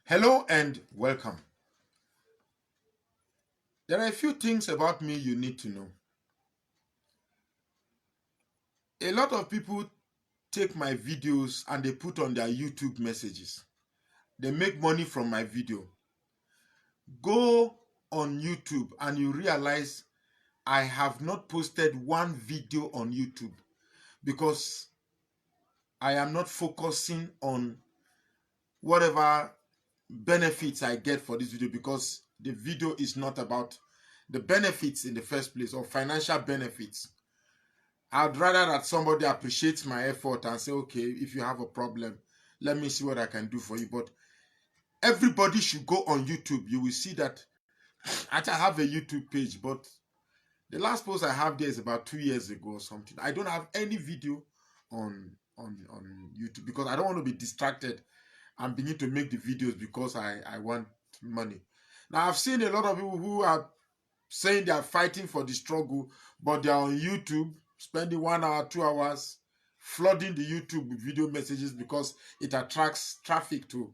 Hello and welcome. There are a few things about me you need to know. A lot of people take my videos and they put on their YouTube messages. They make money from my video. Go on YouTube and you realize I have not posted one video on YouTube because I am not focusing on whatever benefits I get for this video, because the video is not about the benefits in the first place or financial benefits. I'd rather that somebody appreciates my effort and say, okay, if you have a problem, let me see what I can do for you. But everybody should go on YouTube. You will see that I have a YouTube page, but the last post I have there is about 2 years ago or something. I don't have any video on YouTube because I don't want to be distracted and begin to make the videos because I want money. Now, I've seen a lot of people who are saying they are fighting for the struggle, but they are on YouTube spending 1 hour, 2 hours flooding the YouTube with video messages because it attracts traffic to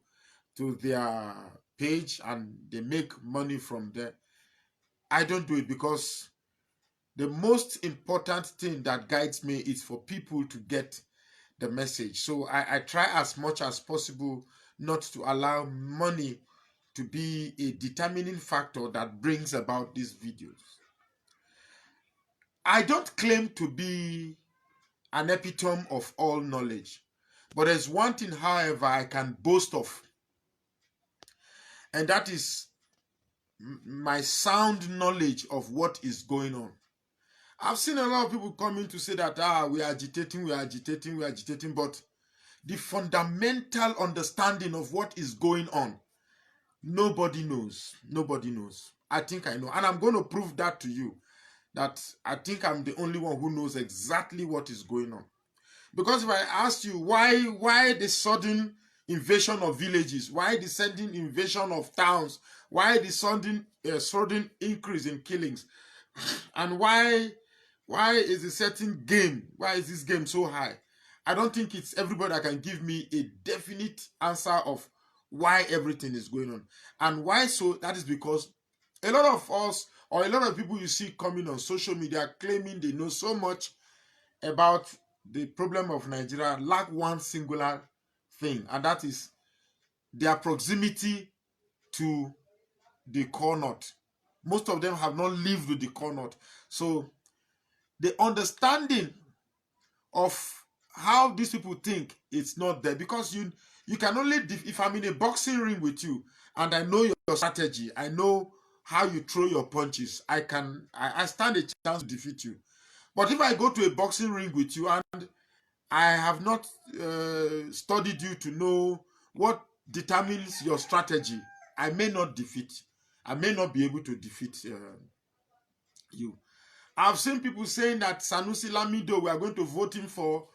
their page and they make money from there. I don't do it because the most important thing that guides me is for people to get the message. So I try as much as possible not to allow money to be a determining factor that brings about these videos. I don't claim to be an epitome of all knowledge, but there's one thing, however, I can boast of, and that is my sound knowledge of what is going on. I've seen a lot of people coming to say that we are agitating, but the fundamental understanding of what is going on, nobody knows. Nobody knows. I think I know, and I'm going to prove that to you, that I think I'm the only one who knows exactly what is going on. Because if I ask you why the sudden invasion of villages, why the sudden invasion of towns, why the sudden increase in killings, and why is a certain game, why is this game so high? I don't think it's everybody that can give me a definite answer of why everything is going on. And why so? That is because a lot of us, or a lot of people you see coming on social media claiming they know so much about the problem of Nigeria, lack one singular thing, and that is their proximity to the core north. Most of them have not lived with the core north. So the understanding of how these people think, it's not there, because you can only if I'm in a boxing ring with you and I know your strategy, I know how you throw your punches, I stand a chance to defeat you. But if I go to a boxing ring with you and I have not studied you to know what determines your strategy, I may not I may not be able to defeat you. I've seen people saying that Sanusi Lamido, we are going to vote him for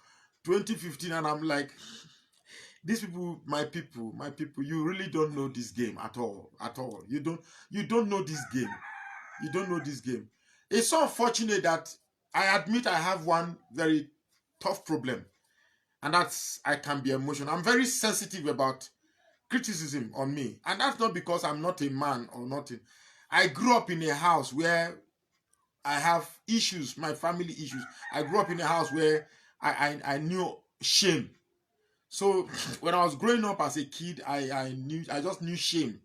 2015, and I'm like, these people, my people, you really don't know this game at all, at all. You don't know this game. You don't know this game. It's so unfortunate that I admit I have one very tough problem, and that's I can be emotional. I'm very sensitive about criticism on me, and that's not because I'm not a man or nothing. I grew up in a house where I have issues, my family issues. I grew up in a house where I knew shame. So when I was growing up as a kid, I just knew shame.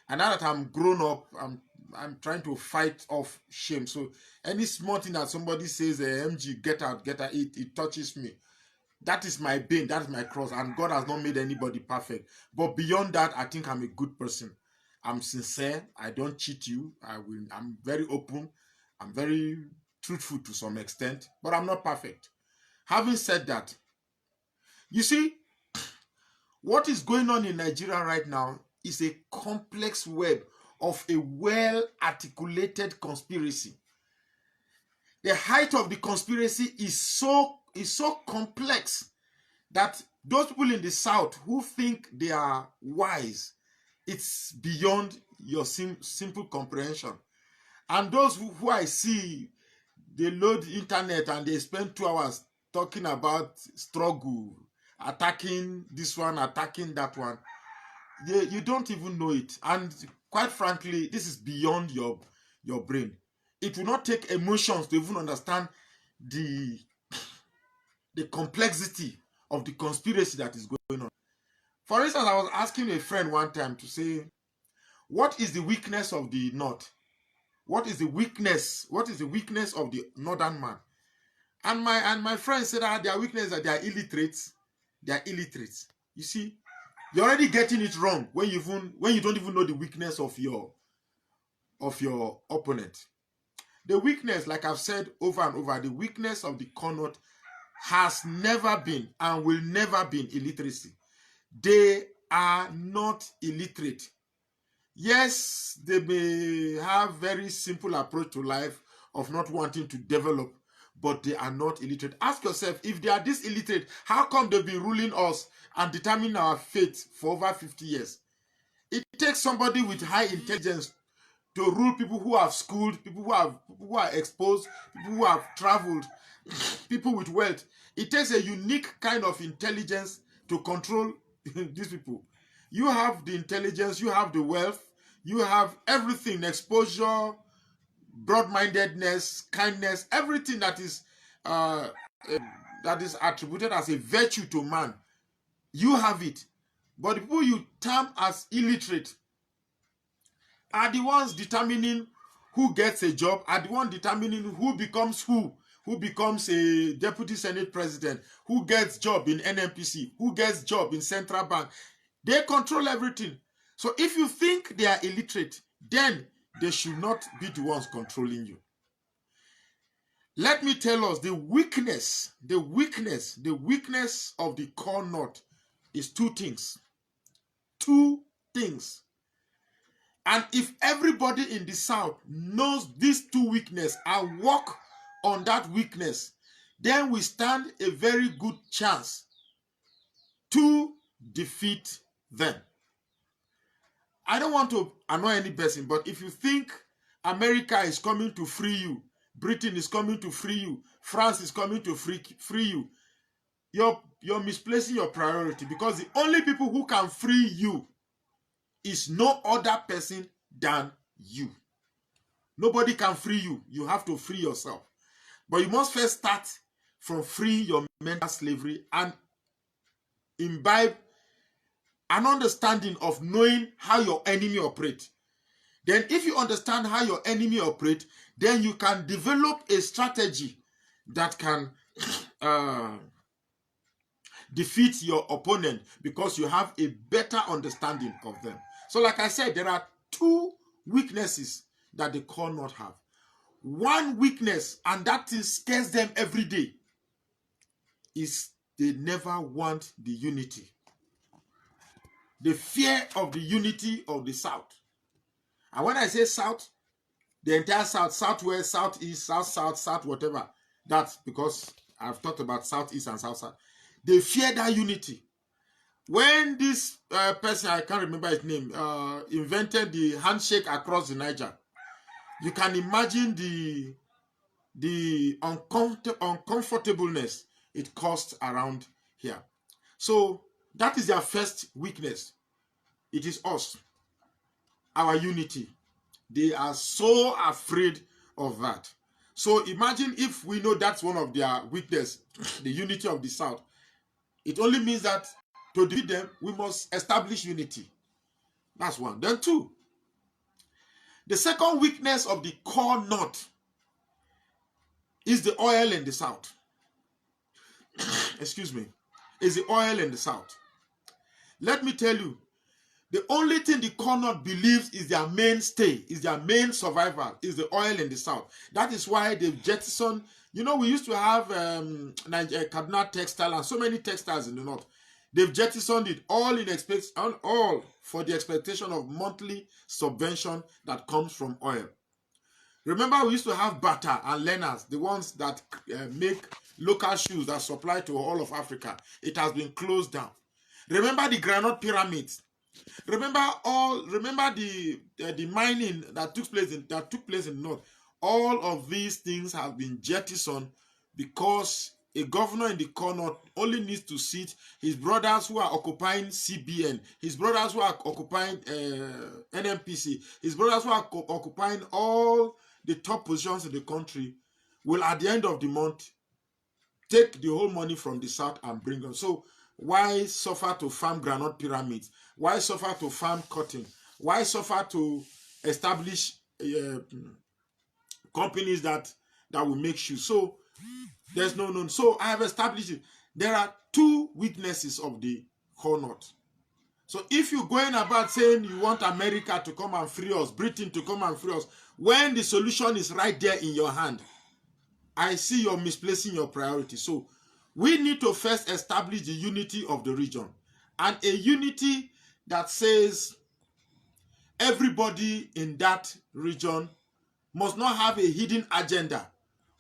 And now that I'm grown up, I'm trying to fight off shame. So any small thing that somebody says, MG, get out, it touches me. That is my bane, that is my cross, and God has not made anybody perfect. But beyond that, I think I'm a good person. I'm sincere. I don't cheat you. I'm very open. I'm very truthful to some extent, but I'm not perfect. Having said that, you see, what is going on in Nigeria right now is a complex web of a well-articulated conspiracy. The height of the conspiracy is so complex that those people in the South who think they are wise, it's beyond your simple comprehension. And those who I see, they load the internet and they spend 2 hours talking about struggle, attacking this one, attacking that one. you don't even know it. And quite frankly, this is beyond your brain. It will not take emotions to even understand the complexity of the conspiracy that is going on. For instance, I was asking a friend one time to say, what is the weakness of the North? What is the weakness? What is the weakness of the northern man? And my friend said that their weakness is that they are illiterate. They are illiterate. You see, you're already getting it wrong when you don't even know the weakness of your opponent. The weakness, like I've said over and over, the weakness of the Connaught has never been and will never be illiteracy. They are not illiterate. Yes, they may have very simple approach to life of not wanting to develop, but they are not illiterate. Ask yourself, if they are this illiterate, how come they've been ruling us and determining our fate for over 50 years? It takes somebody with high intelligence to rule people who have schooled, people who are exposed, people who have traveled, people with wealth. It takes a unique kind of intelligence to control these people. You have the intelligence, you have the wealth, you have everything, exposure, broad-mindedness, kindness, everything that is attributed as a virtue to man. You have it. But the people you term as illiterate are the ones determining who gets a job, are the ones determining who becomes a deputy senate president, who gets job in NNPC, who gets job in central bank. They control everything. So if you think they are illiterate, then they should not be the ones controlling you. Let me tell us the weakness of the core North is two things. Two things. And if everybody in the South knows these two weaknesses and work on that weakness, then we stand a very good chance to defeat them. I don't want to annoy any person, but if you think America is coming to free you, Britain is coming to free you, France is coming to free you, you're misplacing your priority, because the only people who can free you is no other person than you. Nobody can free you. You have to free yourself. But you must first start from freeing your mental slavery and imbibe an understanding of knowing how your enemy operates. Then if you understand how your enemy operates, then you can develop a strategy that can defeat your opponent, because you have a better understanding of them. So like I said, there are two weaknesses that the core North have. One weakness, and that thing scares them every day, is they never want the unity. The fear of the unity of the South. And when I say South, the entire South, Southwest, Southeast, South, South, whatever. That's because I've talked about Southeast and South. They fear that unity. When this person, I can't remember his name, invented the handshake across the Niger, you can imagine the uncomfortableness it caused around here. So that is their first weakness. It is us, our unity. They are so afraid of that. So imagine if we know that's one of their weaknesses, the unity of the South. It only means that to defeat them, we must establish unity. That's one. Then two, the second weakness of the core North is the oil in the South. Excuse me. Is the oil in the South. Let me tell you, the only thing the core North believes is their mainstay, is their main survival, is the oil in the South. That is why they've jettisoned. You know, we used to have Kaduna textile and so many textiles in the North. They've jettisoned it all for the expectation of monthly subvention that comes from oil. Remember, we used to have Bata and Lenas, the ones that make local shoes that supply to all of Africa. It has been closed down. Remember the granite pyramids. Remember the mining that took place in the North. All of these things have been jettisoned because A governor in the corner only needs to sit his brothers who are occupying CBN, his brothers who are occupying NMPC, his brothers who are occupying all the top positions in the country will at the end of the month take the whole money from the south and bring them. So why suffer to farm granite pyramids? Why suffer to farm cotton? Why suffer to establish companies that will make shoes? So there's no. So I have established it. There are two weaknesses of the whole North. So if you're going about saying you want America to come and free us, Britain to come and free us, when the solution is right there in your hand, I see you're misplacing your priority. So we need to first establish the unity of the region, and a unity that says everybody in that region must not have a hidden agenda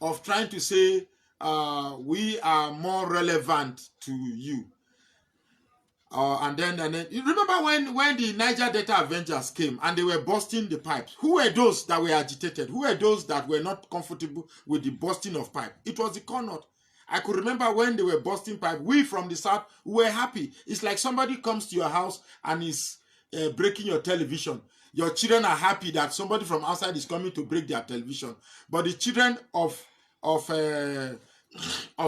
of trying to say we are more relevant to you. And then you remember when the Niger Delta Avengers came and they were busting the pipes. Who were those that were agitated? Who were those that were not comfortable with the busting of pipe? It was the Connaught. I could remember when they were busting pipe. We from the south were happy. It's like somebody comes to your house and is breaking your television. Your children are happy that somebody from outside is coming to break their television. But the children of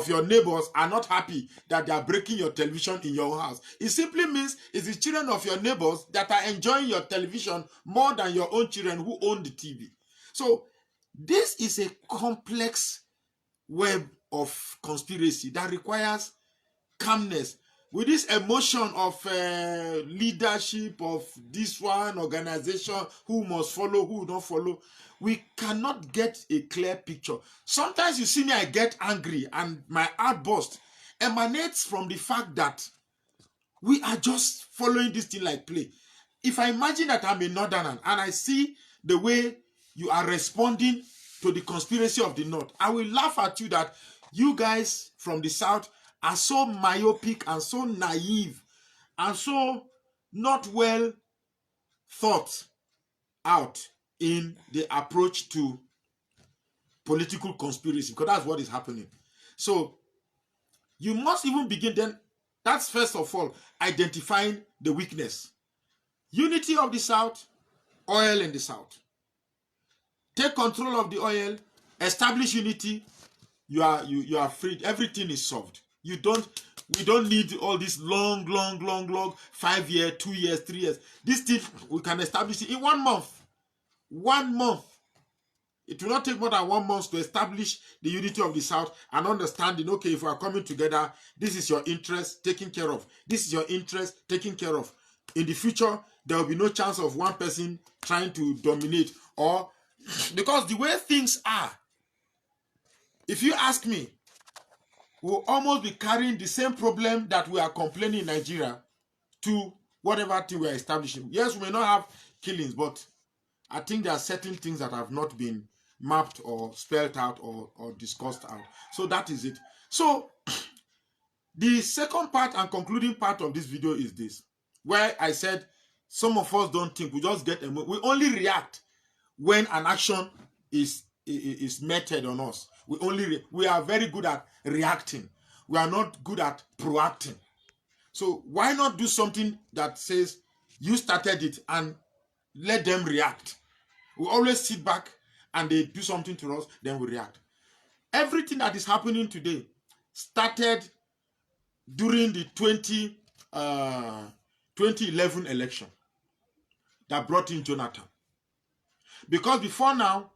your neighbors are not happy that they are breaking your television in your house. It simply means it's the children of your neighbors that are enjoying your television more than your own children who own the TV. So this is a complex web of conspiracy that requires calmness. With this emotion of leadership of this one organization, who must follow, who don't follow, we cannot get a clear picture. Sometimes you see me, I get angry and my outburst emanates from the fact that we are just following this thing like play. If I imagine that I'm a northerner and I see the way you are responding to the conspiracy of the North, I will laugh at you that you guys from the South are so myopic and so naive and so not well thought out in the approach to political conspiracy, because that's what is happening. So you must even begin then. That's first of all identifying the weakness. Unity of the South, oil in the South. Take control of the oil, establish unity. You are freed. Everything is solved. We don't need all this long 5 years, 2 years, 3 years. This thing we can establish it in 1 month. 1 month. It will not take more than 1 month to establish the unity of the South and understanding, okay, if we are coming together, this is your interest taken care of. This is your interest taken care of. In the future, there will be no chance of one person trying to dominate, or because the way things are, if you ask me, we'll almost be carrying the same problem that we are complaining in Nigeria to whatever thing we are establishing. Yes, we may not have killings, but I think there are certain things that have not been mapped or spelled out or discussed out. So that is it. So the second part and concluding part of this video is this, where I said some of us don't think, we just get emotional. We only react when an action is meted on us. We are very good at reacting. We are not good at proacting. So why not do something that says you started it and let them react? We always sit back and they do something to us, then we react. Everything that is happening today started during the 2011 election that brought in Jonathan. Because before now,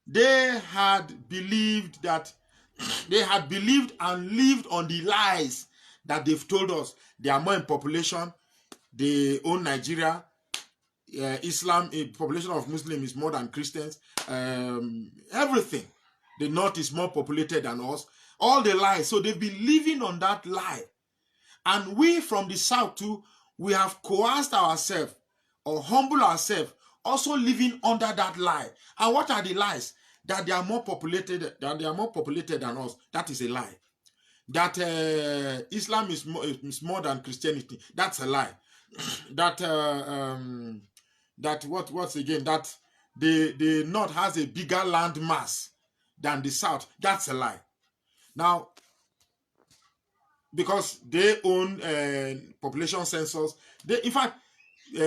they had believed and lived on the lies that they've told us. They are more in population. They own Nigeria. Islam, a population of Muslims is more than Christians. Everything. The North is more populated than us. All the lies. So they've been living on that lie. And we from the South too, we have coerced ourselves or humbled ourselves, also living under that lie. And what are the lies? That they are more populated than us. That is a lie. That Islam is more than Christianity. That's a lie. That the North has a bigger land mass than the South. That's a lie. Now, because they own population census. They, in fact,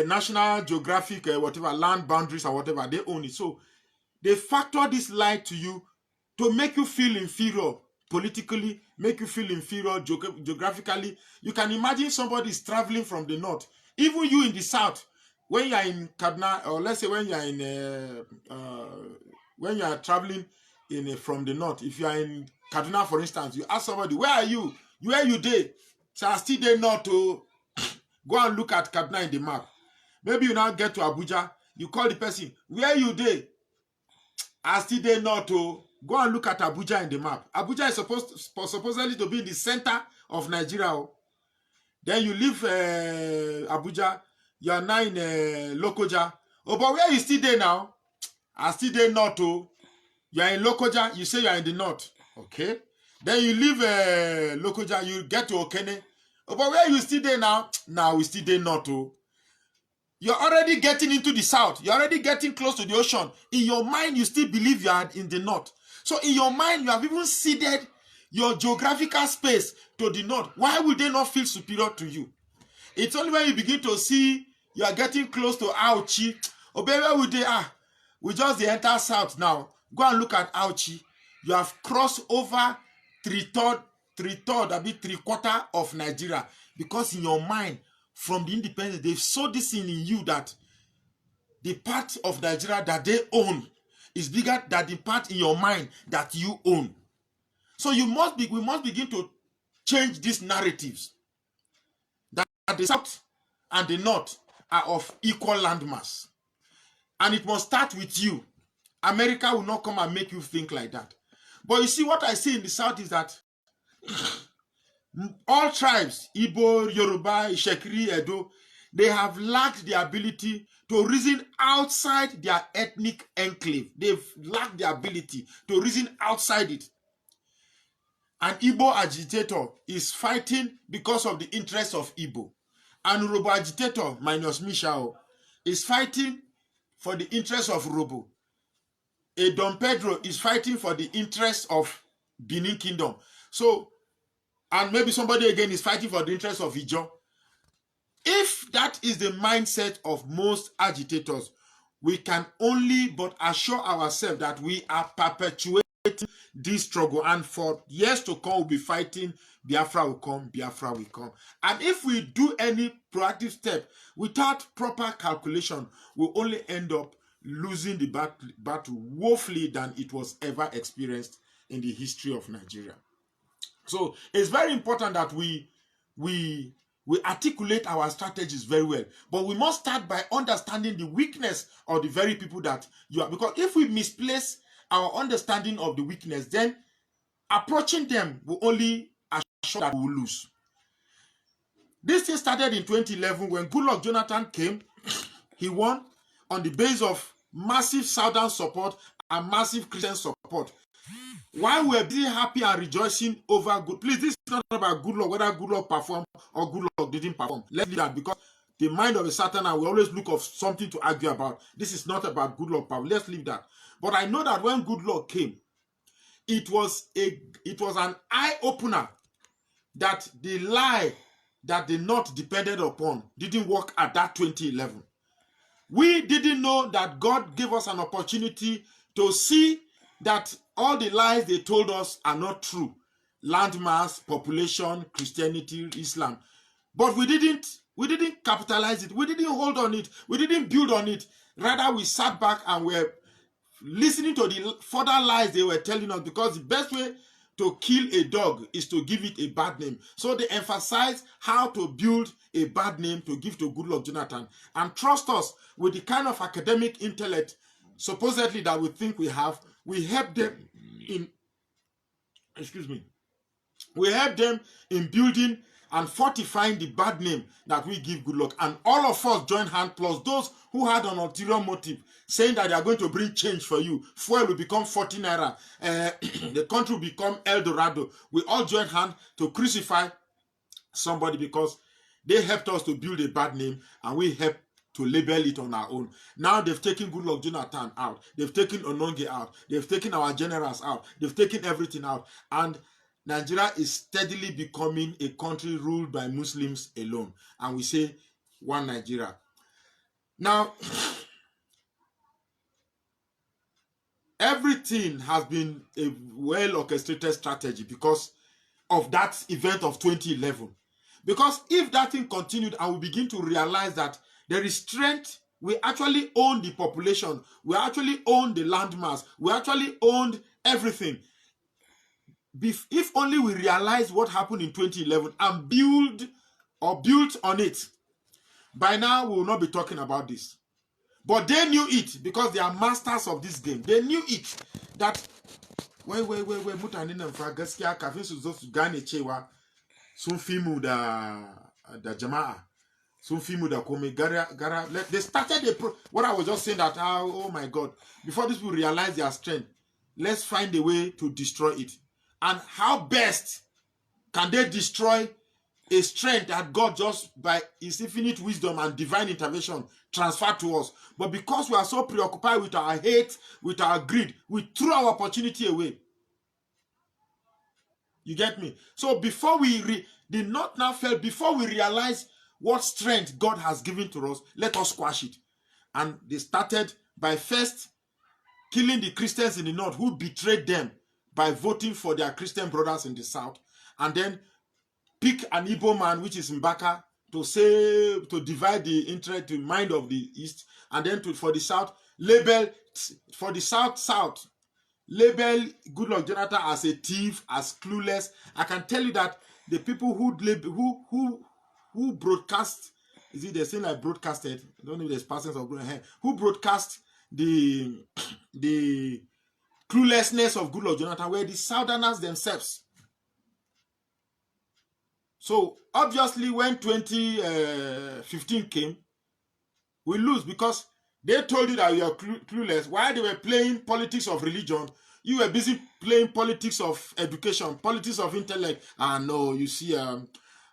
National Geographic, whatever, land boundaries or whatever, they own it. So they factor this lie to you to make you feel inferior politically, make you feel inferior geographically. You can imagine somebody is traveling from the north, even you in the south, when you are in Kaduna, or let's say when you are in when you are traveling in from the north. If you are in Kaduna, for instance, you ask somebody, "Where are you? Where you dey?" So I still dey north to go and look at Kaduna in the map. Maybe you now get to Abuja, you call the person, "Where you dey?" I still dey north to go and look at Abuja in the map. Abuja is supposedly to be in the center of Nigeria. Then you leave Abuja, you are now in Lokoja. Oh, but where you still there now? I still there north to. You are in Lokoja, you say you are in the north. Okay. Then you leave Lokoja, you get to Okene. Oh, but where you still there now? Now we still there north to. You're already getting into the south. You're already getting close to the ocean. In your mind, you still believe you are in the north. So in your mind, you have even ceded your geographical space to the north. Why would they not feel superior to you? It's only when you begin to see you are getting close to Auchi. Oh, baby, where would they are? We just enter south now. Go and look at Auchi. You have crossed over three-quarter of Nigeria, because in your mind, from the independence, they've sowed this in you that the part of Nigeria that they own is bigger than the part in your mind that you own. So we must begin to change these narratives that the south and the north are of equal landmass. And it must start with you. America will not come and make you think like that. But you see, what I see in the south is that all tribes, Igbo, Yoruba, Ishekiri, Edo, they have lacked the ability to reason outside their ethnic enclave. They've lacked the ability to reason outside it. An Igbo agitator is fighting because of the interests of Igbo. An Urobo agitator, minus Mishao, is fighting for the interests of Urobo. A Don Pedro is fighting for the interests of Benin Kingdom. So, and maybe somebody again is fighting for the interests of Ijo. If that is the mindset of most agitators, we can only but assure ourselves that we are perpetuating this struggle, and for years to come we'll be fighting. Biafra will come, Biafra will come. And if we do any proactive step without proper calculation, we'll only end up losing the battle woefully than it was ever experienced in the history of Nigeria. So it's very important that we articulate our strategies very well. But we must start by understanding the weakness of the very people that you are. Because if we misplace our understanding of the weakness, then approaching them will only assure that we will lose. This thing started in 2011 when Goodluck Jonathan came. He won on the basis of massive Southern support and massive Christian support. While we're busy happy and rejoicing over good, please, this is not about Goodluck, whether Goodluck performed or Goodluck didn't perform. Let's leave that, because the mind of a Satan, and we always look for something to argue about. This is not about Goodluck power. Let's leave that. But I know that when Goodluck came, it was an eye-opener that the lie that the North depended upon didn't work at that 2011. We didn't know that God gave us an opportunity to see that all the lies they told us are not true. Landmass, population, Christianity, Islam. But we didn't capitalize it. We didn't hold on it. We didn't build on it. Rather, we sat back and were listening to the further lies they were telling us, because the best way to kill a dog is to give it a bad name. So they emphasize how to build a bad name to give to Goodluck Jonathan. And trust us, with the kind of academic intellect supposedly that we think we have, we help them in, we help them in building and fortifying the bad name that we give Goodluck. And all of us join hands, plus those who had an ulterior motive, saying that they are going to bring change for you. Fuel will become 40 naira. The country will become El Dorado. We all join hands to crucify somebody because they helped us to build a bad name, and we help to label it on our own. Now they've taken Goodluck Jonathan out. They've taken Ononge out. They've taken our generals out. They've taken everything out. And Nigeria is steadily becoming a country ruled by Muslims alone. And we say one Nigeria. Now, everything has been a well-orchestrated strategy because of that event of 2011. Because if that thing continued and we begin to realize that there is strength, we actually own the population, we actually own the landmass, we actually owned everything. If only we realize what happened in 2011 and build on it, by now we will not be talking about this. But they knew it because they are masters of this game. They knew it that mutane nan fa gaskiya kafin su zo su gane cewa sun fi mu da jama'a, sun fi mu da komai gara. They started what I was just saying that oh my God, before these people realize their strength, let's find a way to destroy it. And how best can they destroy a strength that God just by his infinite wisdom and divine intervention transferred to us? But because we are so preoccupied with our hate, with our greed, we threw our opportunity away. You get me? So before we the North now fell, before we realize what strength God has given to us, let us squash it. And they started by first killing the Christians in the North who betrayed them by voting for their Christian brothers in the South, and then pick an Igbo man, which is Mbaka, to divide the interest, the mind of the East, and then for the South, label Goodluck Jonathan as a thief, as clueless. I can tell you that the people who broadcast, is it the same like broadcasted? I don't know if there's persons of who broadcast the cluelessness of Goodluck Jonathan were the Southerners themselves. So obviously when 2015 came, we lose because they told you that you are clueless. While they were playing politics of religion, you were busy playing politics of education, politics of intellect. No, you see,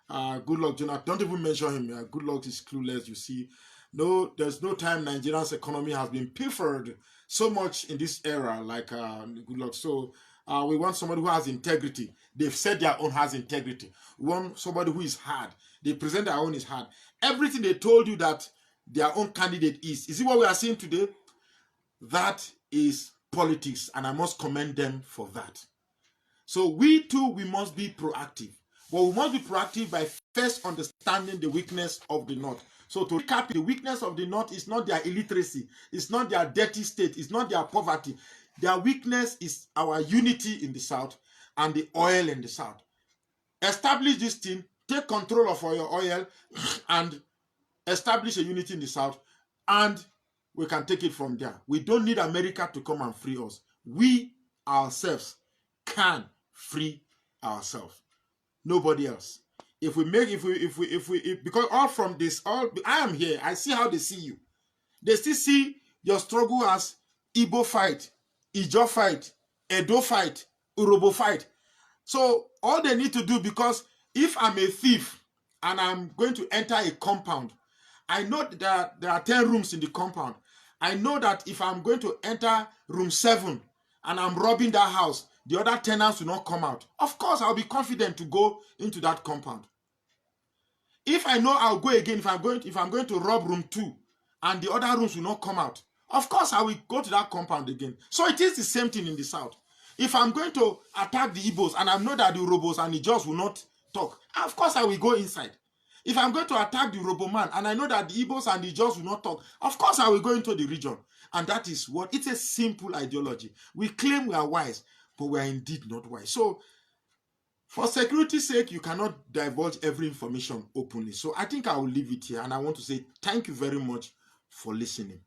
Goodluck Jonathan, don't even mention him. Goodluck is clueless, you see. No, there's no time Nigeria's economy has been pilfered so much in this era like Goodluck. So we want somebody who has integrity. They've said their own has integrity. We want somebody who is hard. They present their own is hard. Everything they told you that their own candidate is it what we are seeing today? That is politics, and I must commend them for that. So we too, we must be proactive. But we must be proactive by first understanding the weakness of the North. So to recap, the weakness of the North is not their illiteracy, it's not their dirty state, it's not their poverty. Their weakness is our unity in the South and the oil in the South. Establish this thing, take control of your oil and establish a unity in the South, and we can take it from there. We don't need America to come and free us. We ourselves can free ourselves. Nobody else. Because all from this, I am here. I see how they see you. They still see your struggle as Igbo fight, Ijo fight, Edo fight, Urobo fight. So all they need to do, because if I'm a thief and I'm going to enter a compound, I know that there are 10 rooms in the compound. I know that if I'm going to enter room 7 and I'm robbing that house, the other tenants will not come out. Of course, I'll be confident to go into that compound. If I know I'll go again, if I'm going to rob room 2 and the other rooms will not come out, of course I will go to that compound again. So it is the same thing in the South. If I'm going to attack the Igbos and I know that the Urobos and the Jaws will not talk, of course I will go inside. If I'm going to attack the Urobo man and I know that the Igbos and the Jaws will not talk, of course I will go into the region. And that is what, it's a simple ideology. We claim we are wise, but we are indeed not wise. So for security's sake, you cannot divulge every information openly. So I think I will leave it here, and I want to say thank you very much for listening.